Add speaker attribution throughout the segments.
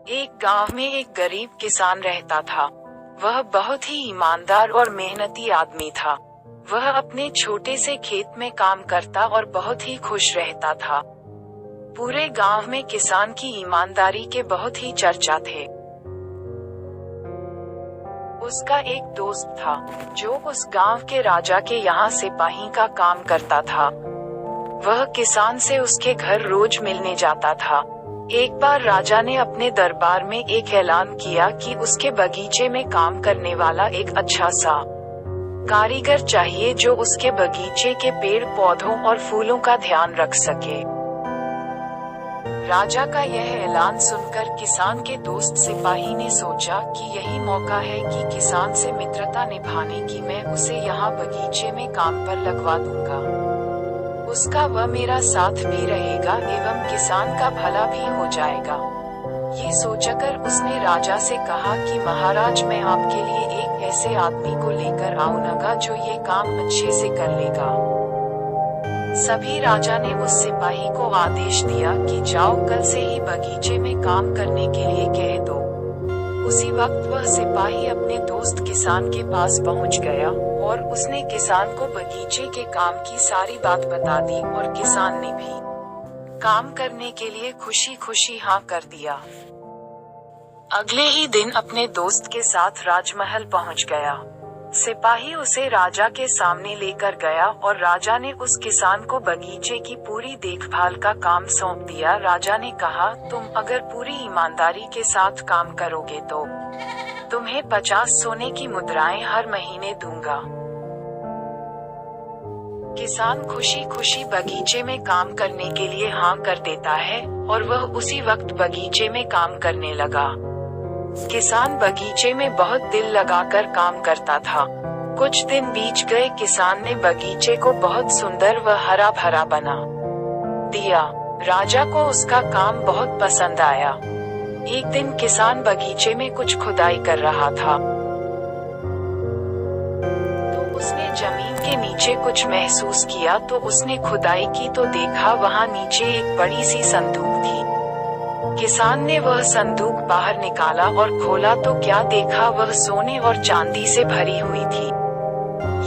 Speaker 1: एक गांव में एक गरीब किसान रहता था। वह बहुत ही ईमानदार और मेहनती आदमी था। वह अपने छोटे से खेत में काम करता और बहुत ही खुश रहता था। पूरे गांव में किसान की ईमानदारी के बहुत ही चर्चा थे। उसका एक दोस्त था जो उस गांव के राजा के यहाँ सिपाही का काम करता था। वह किसान से उसके घर रोज मिलने जाता था। एक बार राजा ने अपने दरबार में एक ऐलान किया कि उसके बगीचे में काम करने वाला एक अच्छा सा कारीगर चाहिए जो उसके बगीचे के पेड़ पौधों और फूलों का ध्यान रख सके। राजा का यह ऐलान सुनकर किसान के दोस्त सिपाही ने सोचा कि यही मौका है कि किसान से मित्रता निभाने की मैं उसे यहाँ बगीचे में काम पर लगवा दूंगा। उसका वह मेरा साथ भी रहेगा एवं किसान का भला भी हो जाएगा। ये सोचकर उसने राजा से कहा कि महाराज, मैं आपके लिए एक ऐसे आदमी को लेकर आऊंगा जो ये काम अच्छे से कर लेगा। सभी राजा ने उस सिपाही को आदेश दिया कि जाओ, कल से ही बगीचे में काम करने के लिए कह दो। उसी वक्त वह सिपाही अपने दोस्त किसान के पास पहुंच गया और उसने किसान को बगीचे के काम की सारी बात बता दी और किसान ने भी काम करने के लिए खुशी खुशी हाँ कर दिया। अगले ही दिन अपने दोस्त के साथ राजमहल पहुंच गया। सिपाही उसे राजा के सामने लेकर गया और राजा ने उस किसान को बगीचे की पूरी देखभाल का काम सौंप दिया। राजा ने कहा, तुम अगर पूरी ईमानदारी के साथ काम करोगे तो तुम्हें 50 सोने की मुद्राएं हर महीने दूंगा। किसान खुशी खुशी बगीचे में काम करने के लिए हाँ कर देता है और वह उसी वक्त बगीचे में काम करने लगा। किसान बगीचे में बहुत दिल लगाकर काम करता था। कुछ दिन बीत गए। किसान ने बगीचे को बहुत सुंदर व हरा भरा बना दिया। राजा को उसका काम बहुत पसंद आया। एक दिन किसान बगीचे में कुछ खुदाई कर रहा था तो उसने जमीन के नीचे कुछ महसूस किया। तो उसने खुदाई की तो देखा वहाँ नीचे एक बड़ी सी संदूक थी। किसान ने वह संदूक बाहर निकाला और खोला तो क्या देखा, वह सोने और चांदी से भरी हुई थी।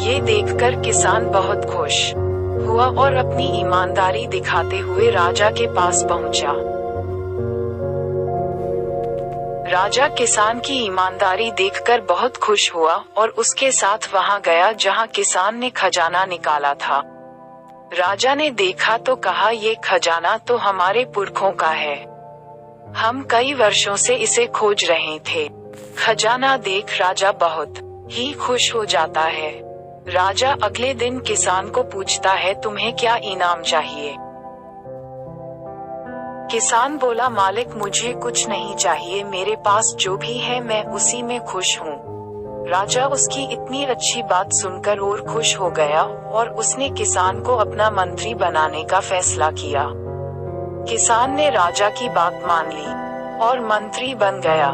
Speaker 1: ये देखकर किसान बहुत खुश हुआ और अपनी ईमानदारी दिखाते हुए राजा के पास पहुंचा। राजा किसान की ईमानदारी देखकर बहुत खुश हुआ और उसके साथ वहां गया जहां किसान ने खजाना निकाला था। राजा ने देखा तो कहा, ये खजाना तो हमारे पुरखों का है। हम कई वर्षों से इसे खोज रहे थे। खजाना देख राजा बहुत ही खुश हो जाता है। राजा अगले दिन किसान को पूछता है, तुम्हें क्या इनाम चाहिए? किसान बोला, मालिक, मुझे कुछ नहीं चाहिए, मेरे पास जो भी है मैं उसी में खुश हूँ। राजा उसकी इतनी अच्छी बात सुनकर और खुश हो गया और उसने किसान को अपना मंत्री बनाने का फैसला किया। किसान ने राजा की बात मान ली और मंत्री बन गया।